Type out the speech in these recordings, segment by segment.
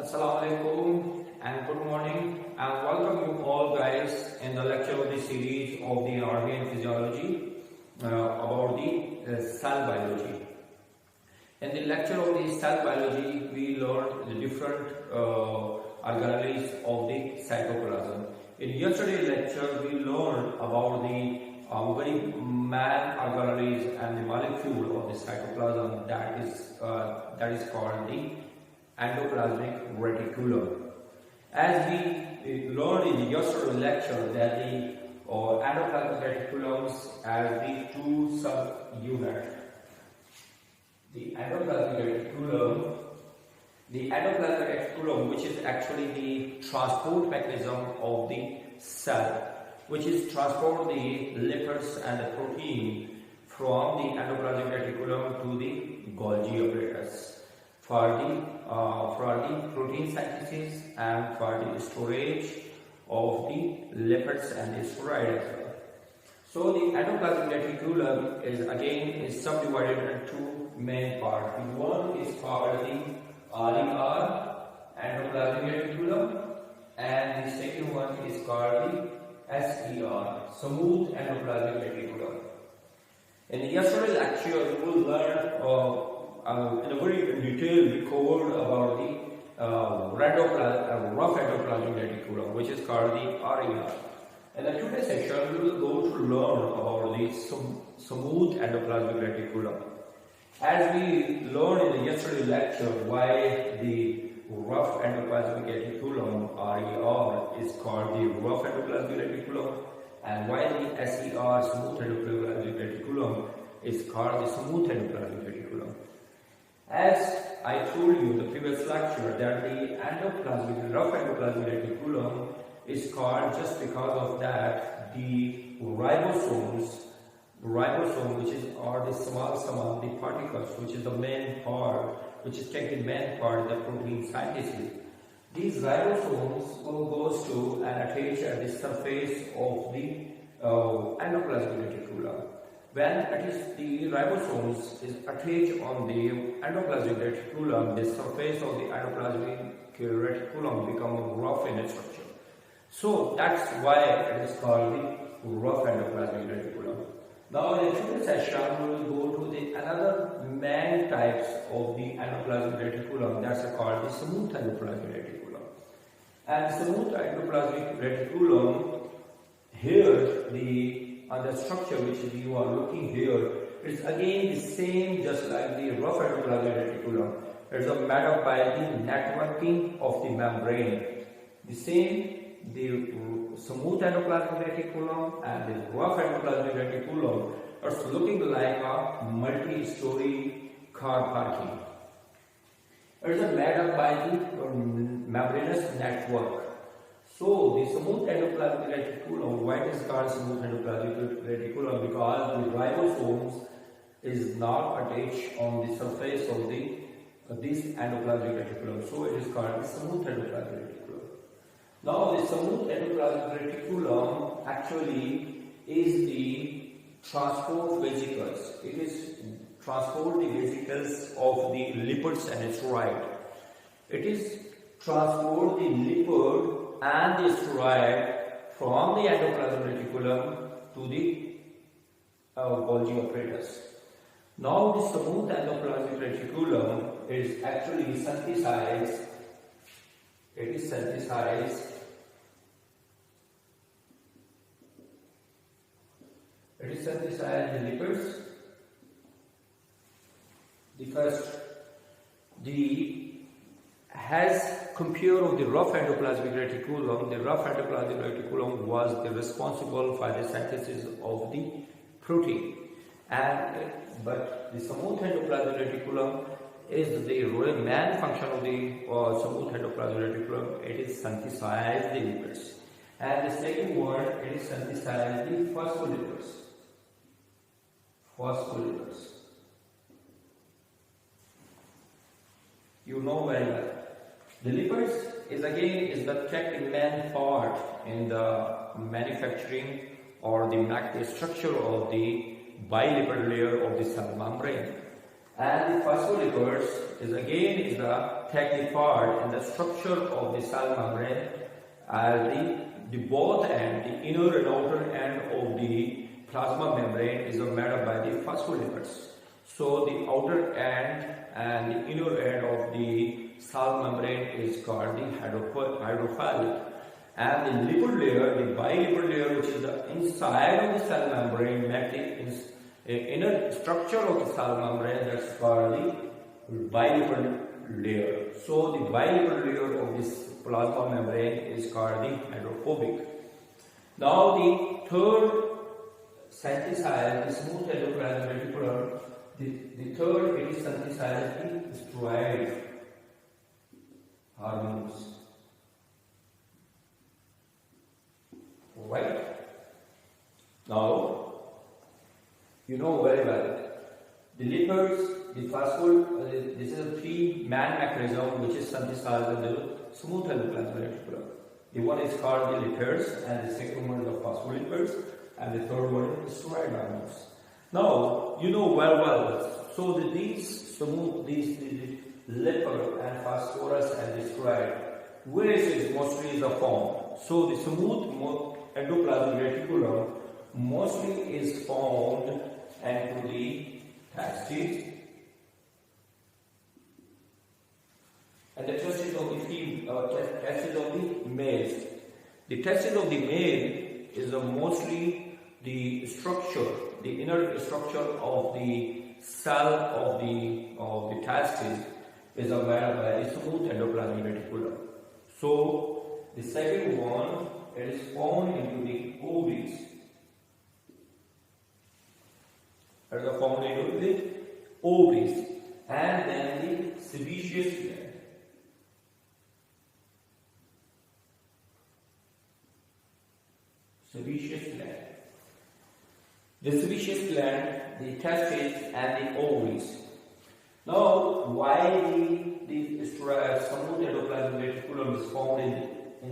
Assalamu alaikum and good morning, and welcome you all guys in the lecture of the series of the anatomy and physiology about the cell biology. In the lecture of the cell biology, we learned the different organelles of the cytoplasm. In yesterday's lecture, we learned about the very main organelles and the molecule of the cytoplasm that is called the endoplasmic reticulum. As we learned in the yesterday's lecture that the endoplasmic reticulums has the two subunits. The endoplasmic reticulum, which is actually the transport mechanism of the cell, which is transport the lipids and the protein from the endoplasmic reticulum to the Golgi apparatus for the protein synthesis and for the storage of the lipids and the steroid as well. So the endoplasmic reticulum is subdivided into two main parts. One is called the RER, endoplasmic reticulum, and the second one is called the SER, smooth endoplasmic reticulum. In yesterday's lecture, we will learn in a very detailed record about the rough endoplasmic reticulum, which is called the RER. In the today's section, we will go to learn about the smooth endoplasmic reticulum. As we learned in the yesterday's lecture why the rough endoplasmic reticulum RER is called the rough endoplasmic reticulum, and why the SER, smooth endoplasmic reticulum, is called the smooth endoplasmic reticulum. As I told you in the previous lecture that the rough endoplasmic reticulum is called just because of that the ribosomes, which are the small the particles, which is the main part, which is taking main part in the protein synthesis. These ribosomes will goes to and attach at the surface of the endoplasmic reticulum. When it is the ribosomes is attached on the endoplasmic reticulum, the surface of the endoplasmic reticulum become rough in its structure. So that's why it is called the rough endoplasmic reticulum. Now in the today's session, we will go to the another main types of the endoplasmic reticulum, that's called the smooth endoplasmic reticulum. And smooth endoplasmic reticulum, here the structure which you are looking here is again the same just like the rough endoplasmic reticulum. It is made up by the networking of the membrane. The same, the smooth endoplasmic reticulum and the rough endoplasmic reticulum are looking like a multi-story car parking. It is made up by the membranous network. So the smooth endoplasmic reticulum, why it is called smooth endoplasmic reticulum? Because the ribosomes is not attached on the surface of this endoplasmic reticulum. So it is called the smooth endoplasmic reticulum. Now the smooth endoplasmic reticulum actually is the transport vesicles. It is transport the vesicles of the lipids and steroid. It is transport the lipid and the steroid from the endoplasmic reticulum to the Golgi apparatus. Now the smooth endoplasmic reticulum is actually synthesized. It is synthesized. It is synthesized the lipids. The first, has compared of the rough endoplasmic reticulum, the rough endoplasmic reticulum was the responsible for the synthesis of the protein, but the smooth endoplasmic reticulum is the main function of the smooth endoplasmic reticulum. It is synthesize the lipids, and the second one, it is synthesize the phospholipids. You know very well. The lipids is the taking main part in the manufacturing or the structure of the bilipid layer of the cell membrane. And the phospholipids is again the technical part in the structure of the cell membrane. The both end, the inner and outer end of the plasma membrane is made up by the phospholipids. So the outer end and the inner end of the cell membrane is called the hydrophilic. And the lipid layer, the bilipid layer, which is the inside of the cell membrane, inner structure of the cell membrane, that's called the bilipid layer. So the bilipid layer of this plasma membrane is called the hydrophobic. Now the third synthesized, the smooth endoplasmic reticulum, the third it is synthesized the steroid hormones. Right? Now, you know very well, the lipids, the phospholipids, this is a three-man mechanism which is synthesized in the smooth endoplasmic reticulum. The one is called the lipids, and the second one is the phospholipids, and the third one is steroid hormones. Now, you know very well, so that these lipid and phosphorus and the steroid, where is mostly the form? So the smooth endoplasmic reticulum mostly is found into the testes and the testes of the testes of the males. The testes of the male is mostly the structure, the inner structure of the cell of the testes is made by the smooth endoplasmic reticulum. So the second one, it is found into the ovaries. It is found into the ovaries, and then the sebaceous gland. Sebaceous gland. The sebaceous gland, the testes, and the ovaries. Now, why the smooth endoplasmic reticulum is found in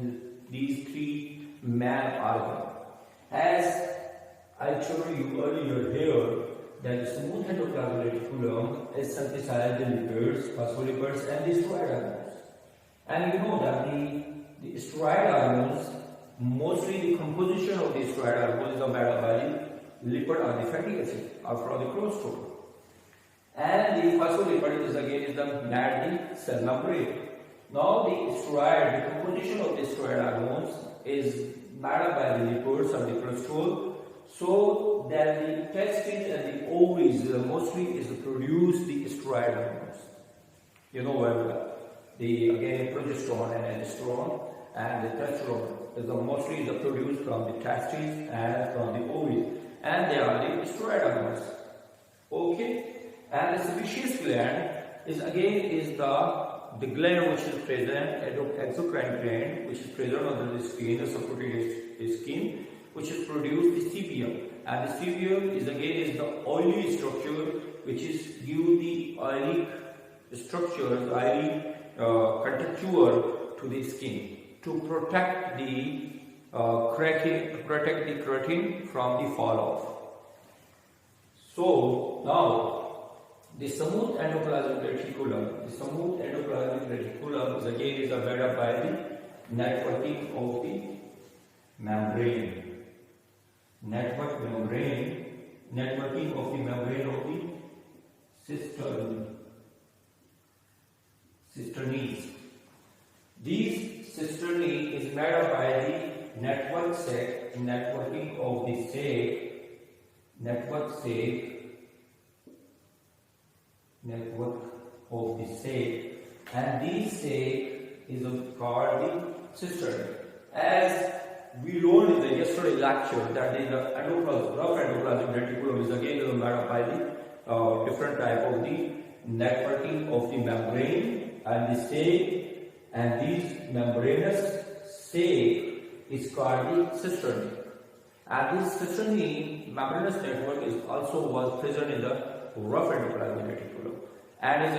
these three man organs? As I told you earlier here, that the smooth endoplasmic reticulum is synthesized in lipids, phospholipids, and the steroid hormones. And you know that the steroid hormones, mostly the composition of the steroid hormones is made up by the lipid or the fatty acid or from the cholesterol. And the phospholipid is again the cell membrane. Now the steroid, the composition of the steroid hormones is made up by the lipids or the cholesterol. So that the testes and the ovaries mostly is produce the steroid hormones. You know well, the again progesterone and estrone and the testosterone is mostly produced from the testes and from the ovaries, and they are the steroid hormones. Okay, and the sebaceous gland is the gland which is present, exocrine gland, which is present under the skin, supporting the skin, which is produced the sebum, and the sebum is the oily structure which is give the oily structure, the oily contexture to the skin to protect the keratin from the fall off. So now the smooth endoplasmic reticulum, is made up by the networking of the membrane. Networking of the membrane of the cisternae. These cisternae is made up by the networking of the sac, and these sac is called the cisternae. As we learned in the yesterday lecture that the rough endoplasmic reticulum is made up by the different type of the networking of the membrane and the sac, and these membranous sac is called the cisternae. And this cisternae membranous network is also was present in the rough endoplasmic reticulum, and is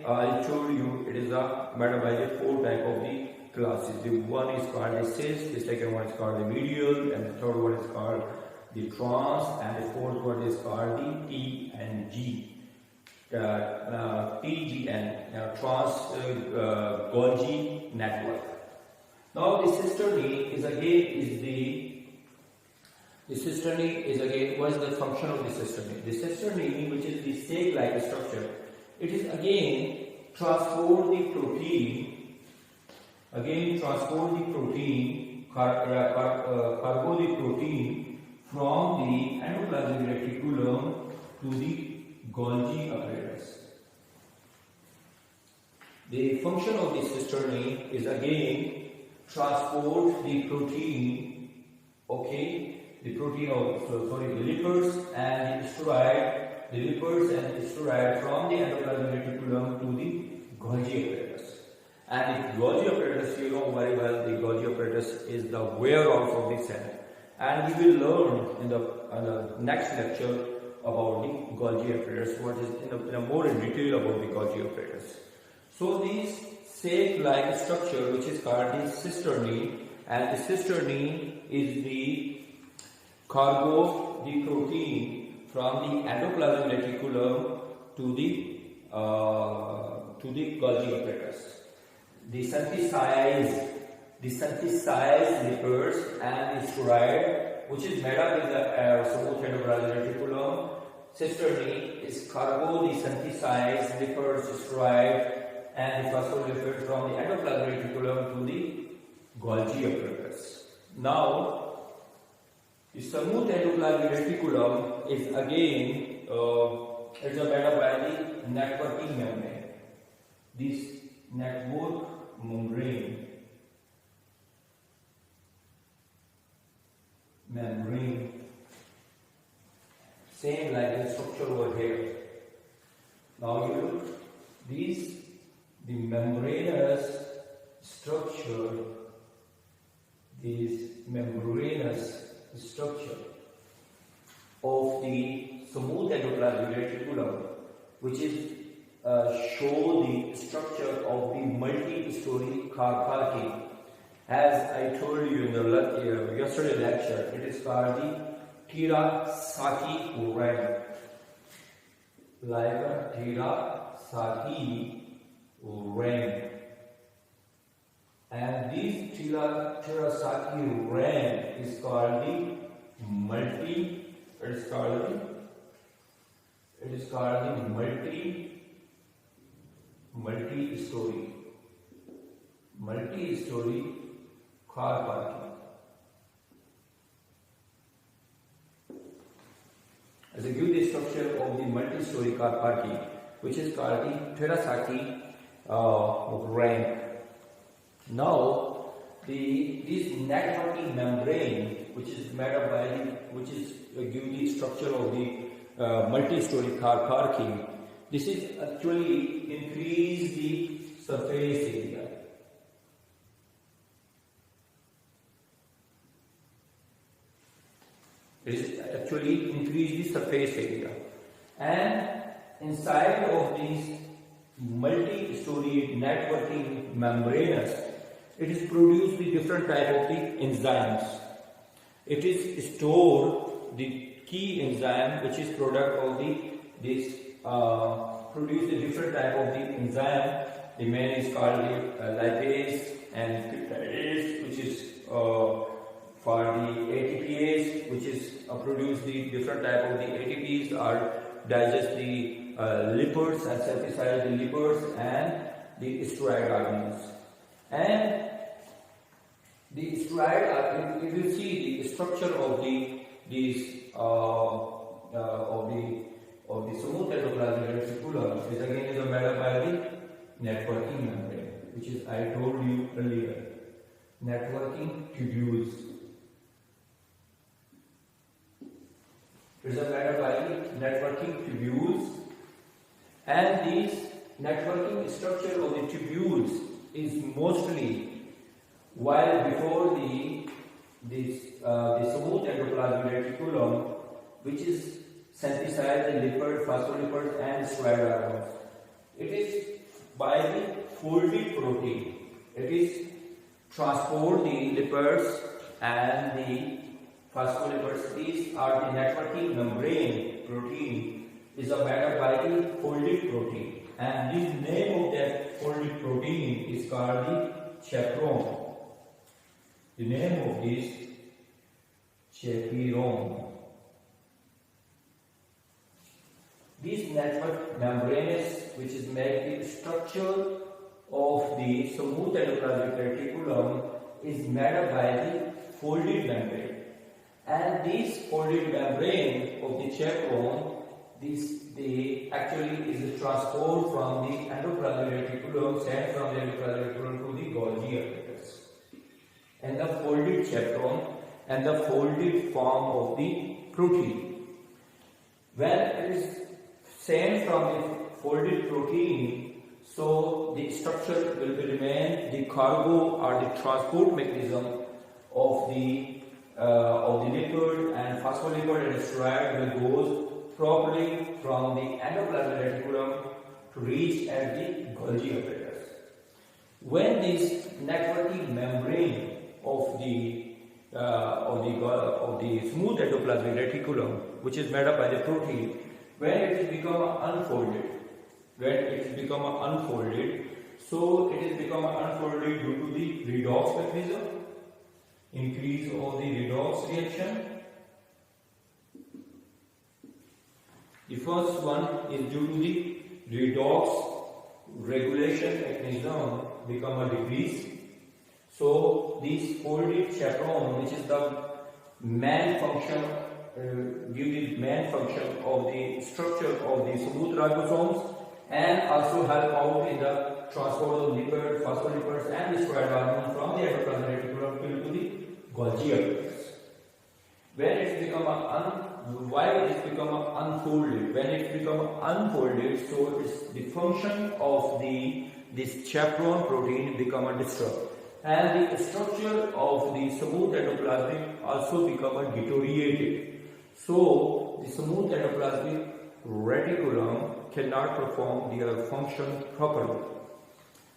I told you it is made up by the four type of the classes. The one is called the cis, the second one is called the medial, and the third one is called the trans, and the fourth one is called the T and G. TGN, Golgi network. Now the cisternae is again what is the function of the cisternae? The cisternae, which is the steak-like structure, it is again transport the protein, cargo the protein from the endoplasmic reticulum to the Golgi apparatus. The function of the cisternae is again transport the protein, the lipids and the steroid from the endoplasmic reticulum to the Golgi apparatus. And the Golgi apparatus, you know very well, the Golgi apparatus is the warehouse of the cell. And we will learn in the next lecture about the Golgi apparatus, what is in more in detail about the Golgi apparatus. So this sac-like structure, which is called the cisternae, and the cisternae is the cargo, the protein from the endoplasmic reticulum to the Golgi apparatus. The synthesized lipids and the steroid, which is made up in the smooth endoplasmic reticulum. Cisternae is cargo, the synthesized lipids, steroid, and the phospholipids from the endoplasmic reticulum to the Golgi apparatus. Now, the smooth endoplasmic reticulum is again it's made up by the networking membrane. This network membrane same like the structure over here. Now you look, the membranous structure of the smooth endoplasmic reticulum, which is show the structure of the multi-story car parking. As I told you in the yesterday lecture, it is called the Terasaki ring, like a Terasaki ring. And this Terasaki ring is called the multi-story car parking. As I give the structure of the multi-story car parking, which is called the Terasaki ring. Now, this networking membrane, which is made up by give the structure of the multi-story car parking. This is actually increase the surface area. It is actually increase the surface area, and inside of these multi-story networking membranous, it is produced the different type of the enzymes. It is stored the key enzyme, which is product of produce the different type of the enzyme. The main is called the lipase and peptidase, which is for the ATPase, which is produce the different type of the ATPs, or digest the lipids and synthesize the lipids and the steroid organelles. And the steroid, you will see the structure of the smooth endoplasmic reticulum is again made up by the networking membrane, which is I told you earlier, networking tubules. It is made up by the networking tubules, and this networking structure of the tubules is mostly, while before the smooth endoplasmic reticulum, which is synthesize the lipid, phospholipids and steroid organelles. It is by the folded protein. It is transport the lipids and the phospholipids. These are the networking membrane protein is made up by the folded protein, and the name of that folded protein is called the chaperone. The name of this chaperone. This network membranous, which is made the structure of the smooth endoplasmic reticulum, is made up by the folded membrane. And this folded membrane of the chaperone, actually is transported from the endoplasmic reticulum, sent from the endoplasmic reticulum to the Golgi apparatus. And the folded chaperone and the folded form of the protein. When it is sent from the folded protein, so the structure will remain the cargo or the transport mechanism of the lipid and phospholipid and steroid will goes properly from the endoplasmic reticulum to reach at the Golgi apparatus. When this networking membrane of the smooth endoplasmic reticulum, which is made up by the protein, when it is become unfolded, so it is become unfolded due to the redox mechanism, increase of the redox reaction. The first one is due to the redox regulation mechanism become a decrease. So this folded chaperone, which is the main function, give the main function of the structure of the smooth ribosomes, and also help out in the transport of lipid, phospholipids and the steroid hormone from the endoplasmic reticulum to the Golgi apparatus. When it become why it become unfolded? When it become unfolded, so it's the function of this chaperone protein become disturbed, and the structure of the smooth endoplasmic also become deteriorated. So the smooth endoplasmic reticulum cannot perform their function properly.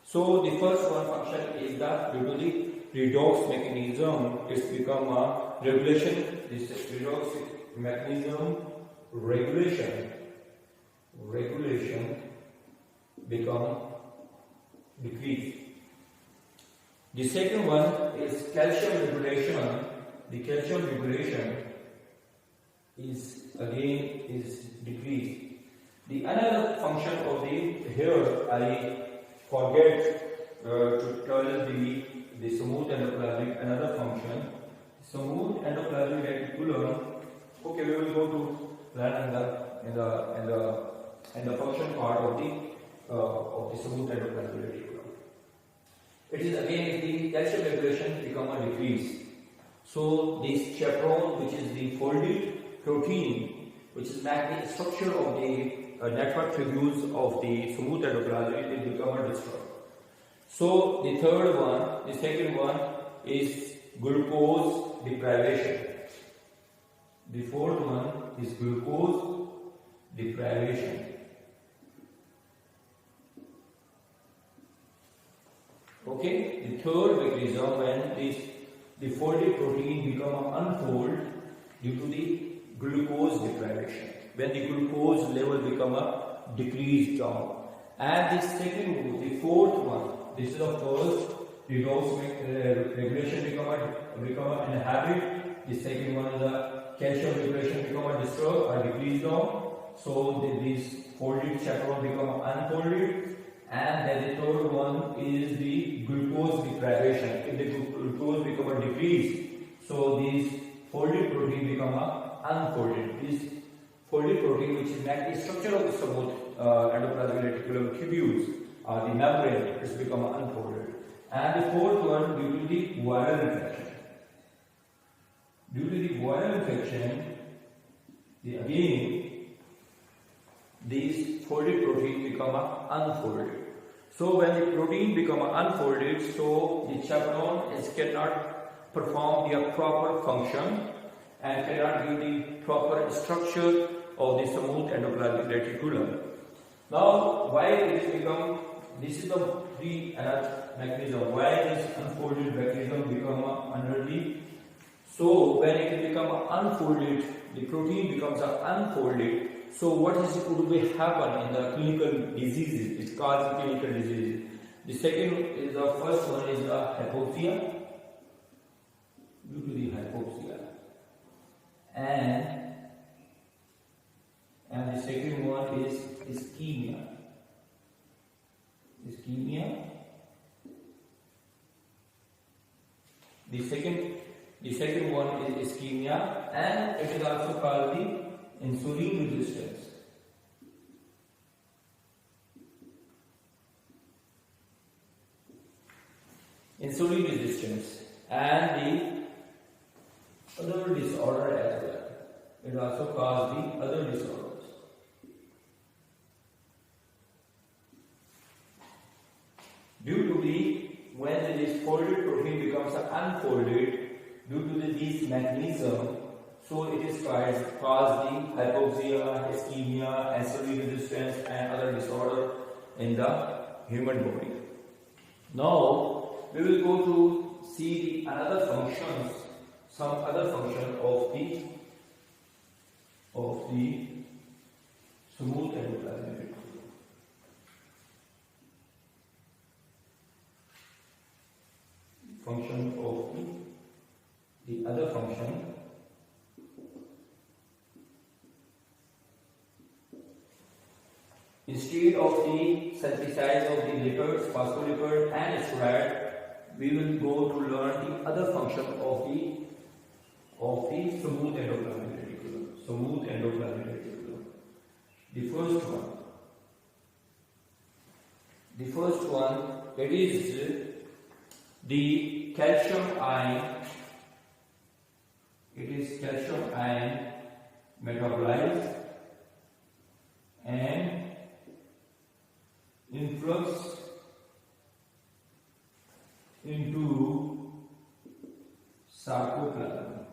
So the first one function is that due to the redox mechanism, it's become a regulation. This redox mechanism regulation become decreased. The second one is calcium regulation. The calcium regulation is decreased. The another function of here I forget to tell the smooth endoplasmic another function. Smooth endoplasmic reticulum. Okay, we will go to learn in the function part of the smooth endoplasmic reticulum. It is again the calcium regulation become a decrease. So this chaperone, which is the folded protein, which is the structure of the network tubules of the smooth endoplasmic, it become a disturbed. So the second one is glucose deprivation. The fourth one is glucose deprivation. Okay, the third mechanism when the folded protein become unfold due to the glucose deprivation. When the glucose level become a decreased down. And the fourth one, this is the first redox regulation become an inhabit. The second one is the calcium regulation become a disturb or decreased down. So this folded chaperone become unfolded. And then the third one is the glucose deprivation. If the glucose become a decrease, so this folded protein become a unfolded. This folded protein, which is the structure of the smooth endoplasmic reticulum tubules, the membrane, is become unfolded. And the fourth one, due to the viral infection. Due to the viral infection, again, these folded protein become unfolded. So when the protein become unfolded, so the chaperone cannot perform their proper function and cannot give the proper structure of the smooth endoplasmic reticulum. Now, why it become? This is the another mechanism. Why this unfolded mechanism become under the? So when it become unfolded, the protein becomes unfolded. So what is would be happen in the clinical diseases? It causes clinical diseases. The second is the first one is the hypoxia, due to the hypoxia, and the second one is ischemia. The second one is ischemia, and it is also called the insulin resistance. Insulin resistance and the other disorder as well. It also causes the other disorders. Due to when this folded protein becomes unfolded, due to these mechanism, so it is cause the hypoxia, ischemia, insulin resistance, and other disorder in the human body. Now we will go to see another functions, some other function of the smooth endoplasmic reticulum. Function of the other function. Instead of the synthesis of the lipids, phospholipid and steroid, we will go to learn the other function of the smooth endoplasmic reticulum. Smooth endoplasmic reticulum. The first one, it is the calcium ion. It is calcium ion metabolized and influx into sarcoplasm.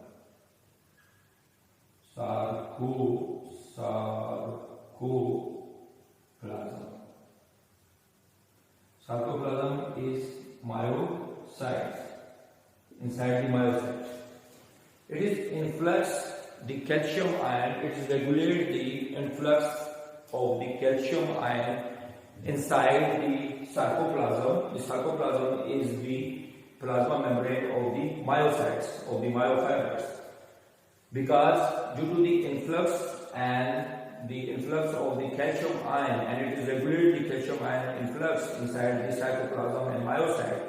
Sarcoplasm is myocytes, inside the myocytes. It is influx the calcium ion. It is regulate the influx of the calcium ion inside the sarcoplasm. The sarcoplasm is the plasma membrane of the myocytes, of the myofibers. Because due to the influx of the calcium ion, and it is regulate the calcium ion influx inside the cytoplasm and myocyte,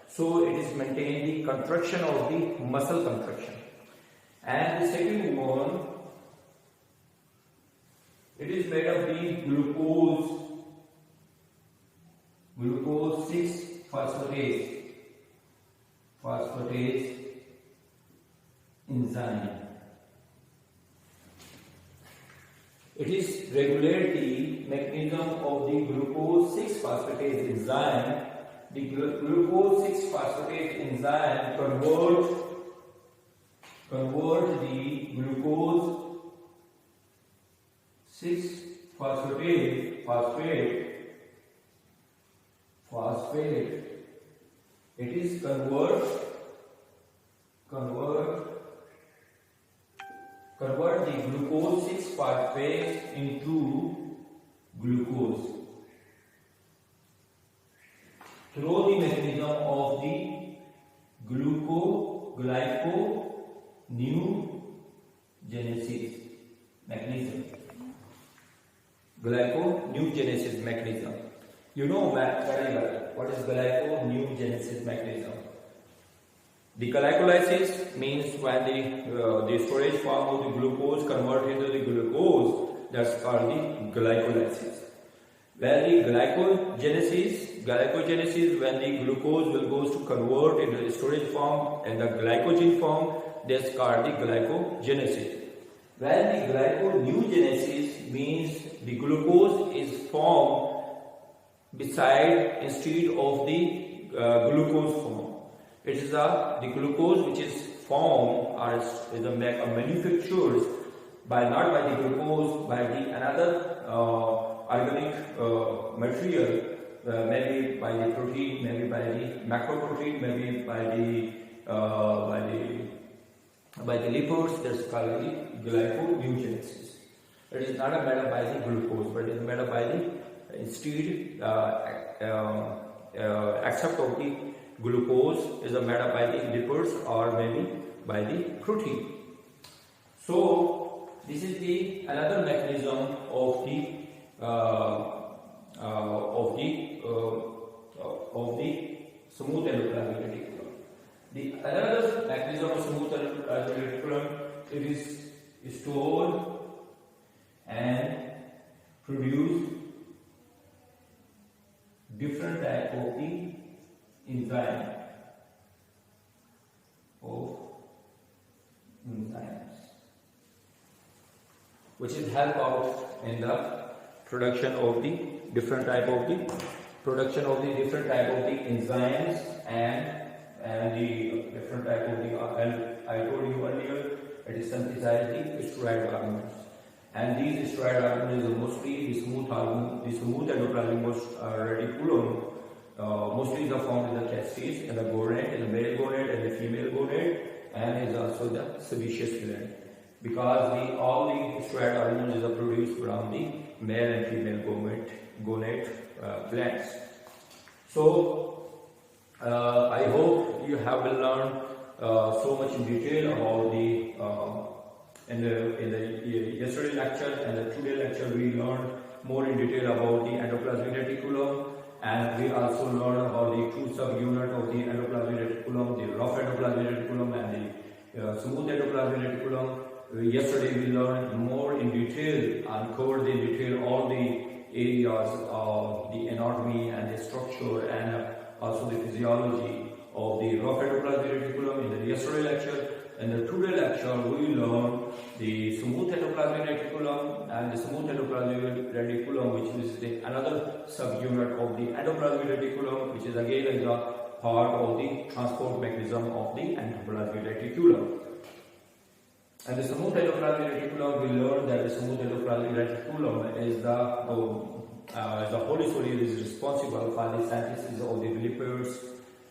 so it is maintain the contraction of the muscle contraction. And the second one, it is made of the glucose 6-phosphatase enzyme. It is regulate the mechanism of the glucose 6-phosphatase enzyme. The glucose 6-phosphatase enzyme convert the glucose 6-phosphate. It is convert the glucose 6-phosphate into glucose through the mechanism of the glyconeogenesis mechanism. Glyconeogenesis mechanism. You know very well what is glyconeogenesis mechanism. The glycolysis means when the storage form of the glucose converted into the glucose, that's called the glycolysis. When the glycogenesis, when the glucose will goes to convert into the storage form and the glycogen form, that's called the glycogenesis. When the glyconeogenesis means the glucose is formed instead of the glucose form. It is the glucose which is formed or is manufactured not by the glucose, by the another organic material, maybe by the protein, maybe by the macroprotein, maybe by the lipids. That's called the glyconeogenesis. It is not made up by the glucose, but it is made up by the instead except of the glucose is made up by the lipids or maybe by the protein. So this is the another mechanism of the smooth endoplasmic reticulum. The another mechanism of smooth endoplasmic reticulum, it is stored and produce different type of the enzymes which is help out in the production of the different type of the enzymes and the different type of the I told you earlier it is synthesized the steroid hormones, and these steroid hormones are mostly the smooth endoplasmic reticulum. Mostly is found in the testes, in the gonad, in the male gonad and the female gonad, and is also the sebaceous gland, because all the steroid hormones are produced from the male and female gonad glands. So I hope you have learned so much in detail about the in the yesterday lecture and the today lecture we learned more in detail about the endoplasmic reticulum. And we also learned about the two subunits of the endoplasmic reticulum, the rough endoplasmic reticulum and the smooth endoplasmic reticulum. Yesterday we learned more in detail and covered in detail all the areas of the anatomy and the structure and also the physiology of the rough endoplasmic reticulum in the yesterday lecture. In the today lecture we learned the smooth endoplasmic reticulum and the smooth endoplasmic reticulum, which is another subunit of the endoplasmic reticulum, which is again a part of the transport mechanism of the endoplasmic reticulum. And the smooth endoplasmic reticulum, we learned that the smooth endoplasmic reticulum is the polysoil is responsible for the synthesis of the lipids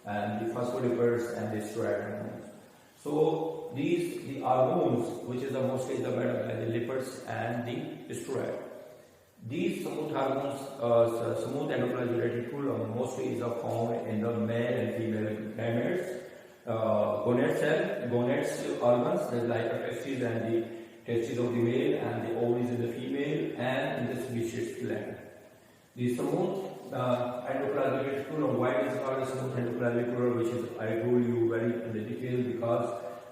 and the phospholipids and the steroid hormones. So the hormones, which is mostly made up by the lipids and the steroid. These smooth hormones, smooth endoplasmic reticulum, mostly is found in the male and female gametes, gonads organs, like the testes and the testes of the male and the ovaries in the female, and in the sebaceous gland. The smooth endoplasmic reticulum, why it is called smooth endoplasmic reticulum, which is I told you very in the detail, because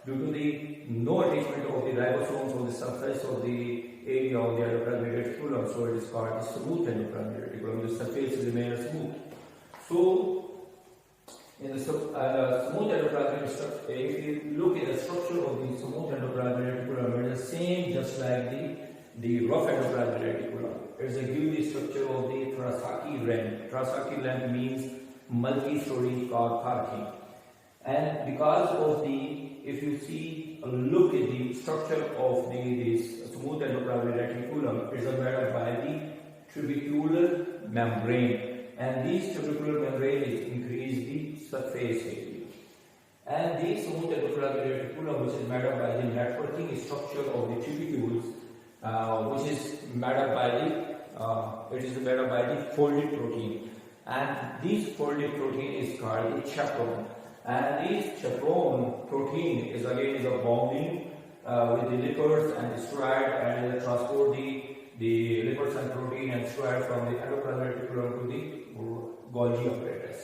due to the no attachment of the ribosomes on the surface of the area of the endoplasmic reticulum, so it is called the smooth endoplasmic reticulum. The surface remains smooth. So in the smooth endoplasmic reticulum, if you look at the structure of the smooth endoplasmic reticulum, it is the same just like the rough endoplasmic reticulum. It is a give the structure of the Tarasaki lamp. Tarasaki lamp means multi-story car parking. And because of if you see, look at the structure of this smooth endoplasmic reticulum, it is made up by the tubular membrane. And these tubular membrane increase the surface area. And the smooth endoplasmic reticulum, which is made up by the networking structure of the tubules, which is made up by the folded protein, and this folded protein is called the chaperone. And this chaperone protein is again a bonding with the lipids and the steroid, and transport the lipids and protein and steroid from the endoplasmic reticulum to the Golgi apparatus.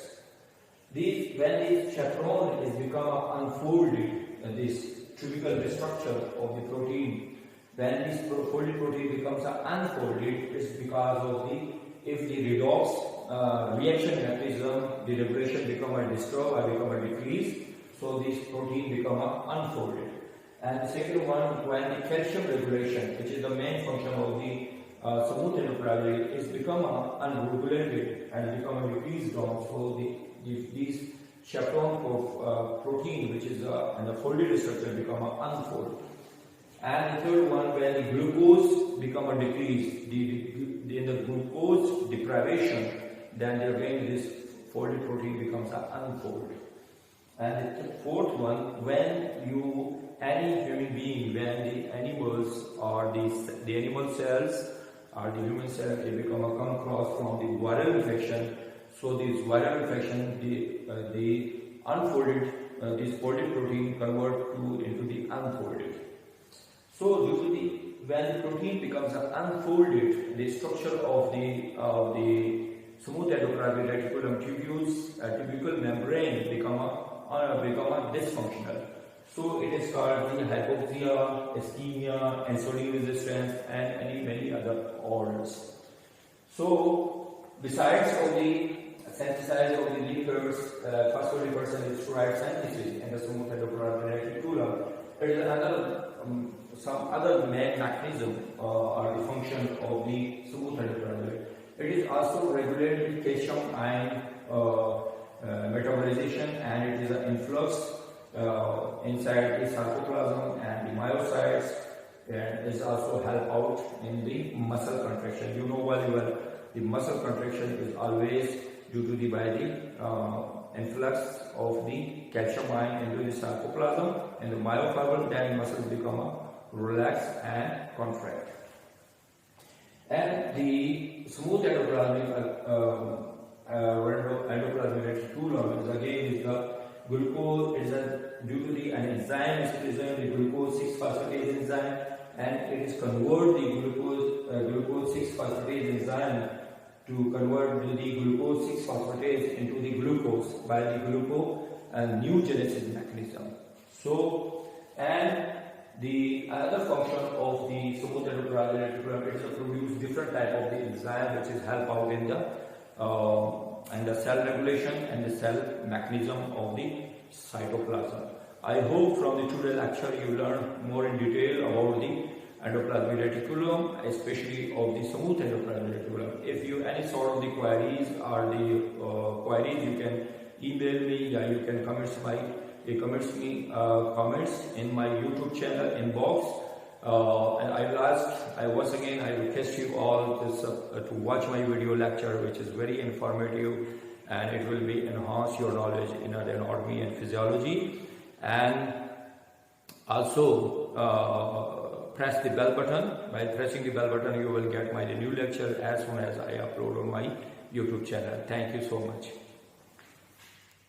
When this chaperone is become unfolded, this tubular structure of the protein, when this folded protein becomes unfolded, it's because of if the redox reaction mechanism, the regulation become disturbed or become decreased, so this protein become unfolded. And the second one, when the calcium regulation, which is the main function of the smooth endoplasmic, is become unregulated and become decreased down, so these chaperone of protein, which is and the folded structure, become unfolded. And the third one, when the glucose become a decrease, in the glucose deprivation, then again this folded protein becomes unfolded. And the fourth one, when you any human being, when the animals or the animal cells or the human cells, they come across from the viral infection. So this viral infection, the unfolded, this folded protein convert into the unfolded. So due to when the protein becomes unfolded, the structure of the smooth endoplasmic reticulum tubular membrane become a dysfunctional. So it is called the hypoxia, ischemia, insulin resistance, and many other orders. So besides of the synthesis of the lipids, phospholipids and steroid synthesis in the smooth endoplasmic reticulum, there is another some other main mechanism or the function of the smooth endoplasmic. It is also regulated calcium ion metabolization, and it is an influx inside the sarcoplasm and the myocytes, and is also help out in the muscle contraction. You know very well, the muscle contraction is always due to the influx of the calcium ion into the sarcoplasm and the myofibril. Then muscles become relaxed and contract. And the smooth endoplasmic reticulum is again the glucose is due to the enzyme is present, the glucose 6-phosphatase enzyme, and it is convert the glucose 6-phosphatase enzyme to convert the glucose 6-phosphatase into the glucose by the gluconeogenesis mechanism. So, and the another function of the smooth endoplasmic reticulum is to produce different type of the enzyme which is help out in the cell regulation and the cell mechanism of the cytoplasm. I hope from the today's lecture you learn more in detail about the endoplasmic reticulum, especially of the smooth endoplasmic reticulum. If you any sort of the queries or the queries, you can email me, or you can comments in my YouTube channel inbox. And once again I request you all to watch my video lecture, which is very informative, and it will be enhance your knowledge in anatomy and physiology. And also press the bell button. By pressing the bell button, you will get my new lecture as soon as I upload on my YouTube channel. Thank you so much.